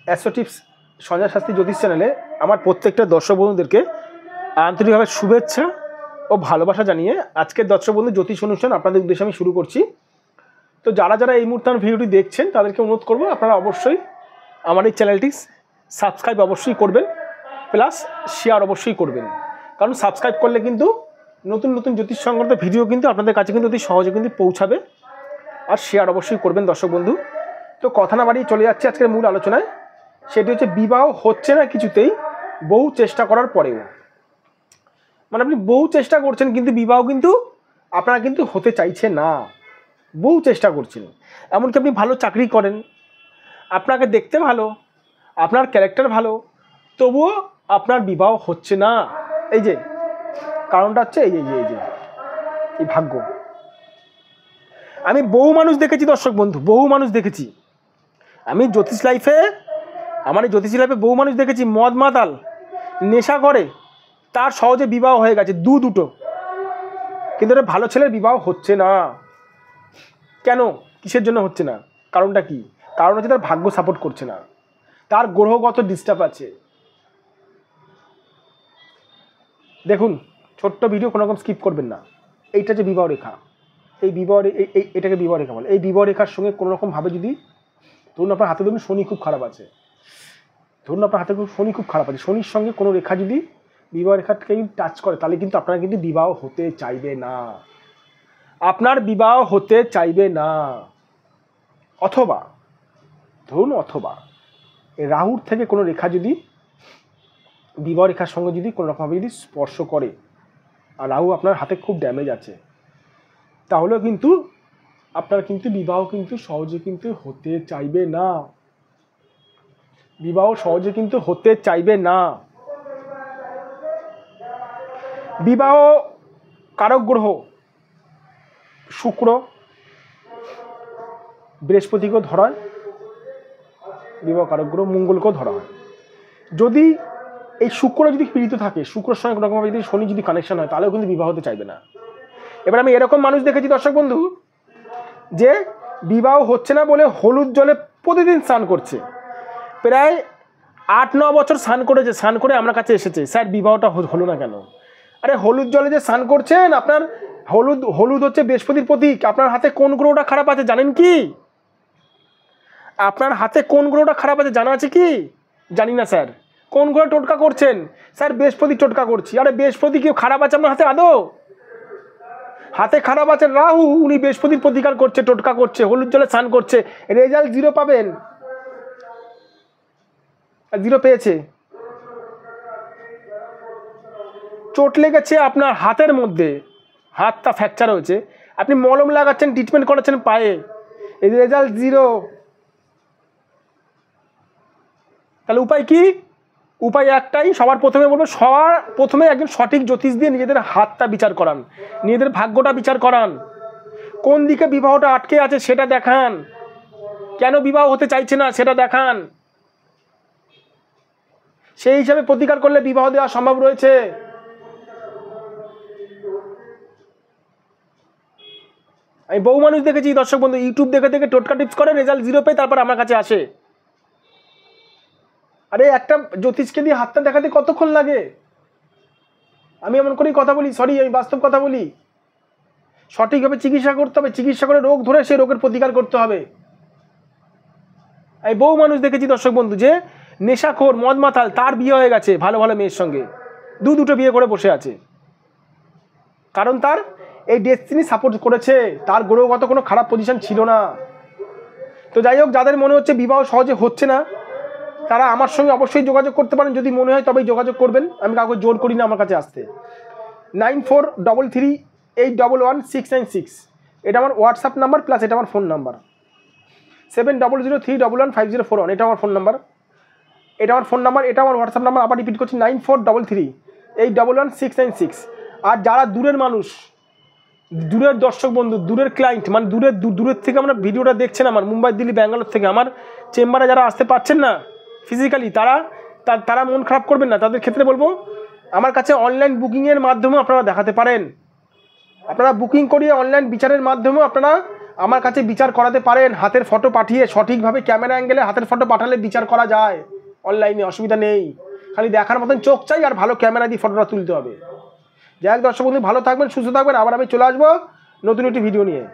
Astro tips Sanjay Shastri জ্যোতিষ চ্যানেলে আমার প্রত্যেকটা দর্শক বন্ধুদেরকে আন্তরিকভাবে শুভেচ্ছা ও ভালোবাসা জানিয়ে আজকের দর্শক বন্ধু জ্যোতিষ অনুষ্ঠান আপনাদের উদ্দেশ্যে আমি শুরু করছি। তো যারা যারা এই মুহূর্তে আমার ভিডিওটি দেখছেন তাদেরকে অনুরোধ করবো আপনারা অবশ্যই আমার এই চ্যানেলটি সাবস্ক্রাইব অবশ্যই করবেন, প্লাস শেয়ার অবশ্যই করবেন। কারণ সাবস্ক্রাইব করলে কিন্তু নতুন নতুন জ্যোতিষ সংক্রান্ত ভিডিও কিন্তু আপনাদের কাছে কিন্তু অতি সহজে কিন্তু পৌঁছাবে। আর শেয়ার অবশ্যই করবেন দর্শক বন্ধু। তো কথা না বাড়িয়ে চলে যাচ্ছে আজকের মূল আলোচনায়। সেটি হচ্ছে বিবাহ হচ্ছে না কিছুতেই বহু চেষ্টা করার পরেও। মানে আপনি বহু চেষ্টা করছেন কিন্তু বিবাহ কিন্তু আপনারা কিন্তু হতে চাইছে না, বহু চেষ্টা করছেন। এমনকি আপনি ভালো চাকরি করেন, আপনাকে দেখতে ভালো, আপনার ক্যারেক্টার ভালো, তবুও আপনার বিবাহ হচ্ছে না। এই যে কারণটা হচ্ছে এই ভাগ্য। আমি বহু মানুষ দেখেছি দর্শক বন্ধু, বহু মানুষ দেখেছি। আমি জ্যোতিষ লাইফে বহু মানুষ দেখেছি মদ মাতাল নেশা করে, তার সহজে বিবাহ হয়ে গেছে দুটো, কিন্তু এটা ভালো ছেলের বিবাহ হচ্ছে না। কেন, কিসের জন্য হচ্ছে না, কারণটা কি? কারণ হচ্ছে তার ভাগ্য সাপোর্ট করছে না, তার গ্রহগত ডিস্টার্ব আছে। দেখুন, ছোট্ট ভিডিও কোনো রকম স্কিপ করবেন না। এইটা যে বিবাহ রেখা, এই বিবাহ এটাকে বিবাহ রেখা বলে। এই বিবাহ রেখার সঙ্গে কোনো রকমভাবে যদি ধরুন আপনার হাতে ধরুন শনি খুব খারাপ আছে, শনির সঙ্গে কোনো রেখা যদি বিবাহ রেখাকে টাচ করে তাহলে কিন্তু আপনারা কিন্তু বিবাহ হতে চাইবে না, আপনার বিবাহ হতে চাইবে না। অথবা এই রাহুর থেকে কোনো রেখা যদি বিবাহ রেখার সঙ্গে যদি কোনো রকমভাবে যদি স্পর্শ করে, আর রাহু আপনার হাতে খুব ড্যামেজ আছে, তাহলেও কিন্তু আপনার কিন্তু বিবাহ কিন্তু সহজে কিন্তু হতে চাইবে না, বিবাহ সহজে কিন্তু হতে চাইবে না। বিবাহ কারক গ্রহ শুক্র, বৃহস্পতিকেও ধরা হয়, বিবাহ কারক গ্রহ মঙ্গলকেও ধরা হয়। যদি এই শুক্র যদি পীড়িত থাকে, শুক্রের সঙ্গে কোনো রকমভাবে যদি শনি যদি কানেকশন হয়, তাহলেও কিন্তু বিবাহ হতে চাইবে না। এবার আমি এরকম মানুষ দেখেছি দর্শক বন্ধু, যে বিবাহ হচ্ছে না বলে হলুদ জলে প্রতিদিন স্নান করছে, প্রায় 8-9 বছর স্নান করেছে, স্নান করে আমার কাছে এসেছে, স্যার বিবাহটা হলো না কেন? আরে হলুদ জলে যে স্নান করছেন, আপনার হলুদ হচ্ছে বৃহস্পতির প্রতীক। আপনার হাতে কোন গ্রহটা খারাপ আছে জানেন কি? আপনার হাতে কোন গ্রহটা খারাপ আছে জানা আছে কি? জানি না স্যার। কোন গ্রহ টোটকা করছেন? স্যার বৃহস্পতি টোটকা করছি। আরে বৃহস্পতি কি খারাপ আছে আপনার হাতে আদৌ? হাতে খারাপ আছে রাহু, উনি বৃহস্পতির প্রতিকার করছে, টোটকা করছে, হলুদ জলে স্নান করছে, রেজাল্ট 0 পাবেন। 0 পেয়েছে। চোট লেগেছে আপনার হাতের মধ্যে, হাতটা ফ্র্যাকচার হয়েছে, আপনি মলম লাগাচ্ছেন, ট্রিটমেন্ট করাচ্ছেন পায়ে, এই রেজাল্ট 0। তাহলে উপায় কি? উপায় একটাই, সবার প্রথমে একজন সঠিক জ্যোতিষ দিয়ে নিজেদের হাতটা বিচার করান, নিজেদের ভাগ্যটা বিচার করান, কোন দিকে বিবাহটা আটকে আছে সেটা দেখান, কেন বিবাহ হতে চাইছে না সেটা দেখান। সেই হিসাবে প্রতিকার করলে বিবাহ দেওয়া সম্ভব রয়েছে। আমি বহু মানুষ দেখেছি দর্শক বন্ধু, ইউটিউব দেখে টোটকা টিপস করে, রেজাল্ট 0 পেয়ে তারপর আমার কাছে আসে। আরে একটা জ্যোতিষকে দিয়ে হাতটা দেখাতে কতক্ষণ লাগে? আমি এমন করেই কথা বলি, আমি বাস্তব কথা বলি। সঠিকভাবে চিকিৎসা করতে হবে, চিকিৎসা করে রোগ ধরে সেই রোগের প্রতিকার করতে হবে। আমি বহু মানুষ দেখেছি দর্শক বন্ধু, যে নেশাখোর মদ মাতাল, তার বিয়ে হয়ে গেছে ভালো ভালো মেয়ের সঙ্গে, দুটো বিয়ে করে বসে আছে। কারণ তার এই ডেস্টিনি সাপোর্ট করেছে, তার গ্রহগত কোনো খারাপ পজিশন ছিল না। তো যাই হোক, যাদের মনে হচ্ছে বিবাহ সহজে হচ্ছে না, তারা আমার সঙ্গে অবশ্যই যোগাযোগ করতে পারেন। যদি মনে হয় তবেই যোগাযোগ করবেন, আমি কাউকে জোর করি না আমার কাছে আসতে। 9433811696 এটা আমার হোয়াটসঅ্যাপ নাম্বার, প্লাস এটা আমার ফোন নাম্বার। 7003115041 এটা আমার ফোন নাম্বার, এটা আমার হোয়াটসঅ্যাপ নাম্বার। আবার রিপিট করছি, 9433811696। আর যারা দূরের মানুষ, দূরের দর্শক বন্ধু, দূরের ক্লায়েন্ট, মানে দূরের থেকে আমরা ভিডিওটা দেখছেন, আমার মুম্বাই, দিল্লি, ব্যাঙ্গালোর থেকে আমার চেম্বারে যারা আসতে পারছেন না ফিজিক্যালি, তারা মন খারাপ করবেন না। তাদের ক্ষেত্রে বলবো, আমার কাছে অনলাইন বুকিংয়ের মাধ্যমে আপনারা দেখাতে পারেন। আপনারা বুকিং করিয়ে অনলাইন বিচারের মাধ্যমেও আপনারা আমার কাছে বিচার করাতে পারেন, হাতের ফটো পাঠিয়ে সঠিকভাবে ক্যামেরা অ্যাঙ্গেলে হাতের ফটো পাঠালে বিচার করা যায় অনলাইনে, অসুবিধা নেই। খালি দেখার মতন চোখ চাই আর ভালো ক্যামেরা দিয়ে ফটোটা তুলতে হবে। যাই হোক দর্শক বন্ধু, ভালো থাকবেন, সুস্থ থাকবেন। আবার আমি চলে আসবো নতুন একটি ভিডিও নিয়ে।